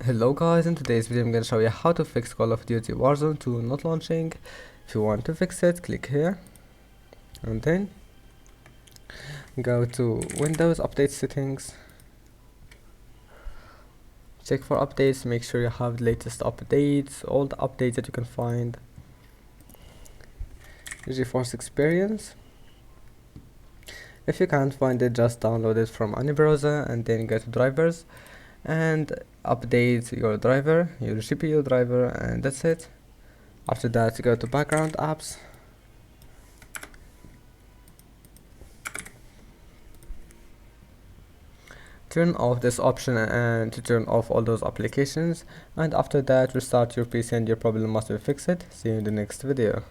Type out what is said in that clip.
Hello guys, in today's video I'm going to show you how to fix Call of Duty Warzone 2 not launching. If you want to fix it, click here and then go to Windows Update Settings. Check for updates, make sure you have the latest updates, all the updates that you can find. GeForce Experience. If you can't find it, just download it from any browser and then go to drivers and update your driver, your GPU driver, and that's it. After that, go to background apps, turn off this option and to turn off all those applications, and after that restart your PC and your problem must be fixed. See you in the next video.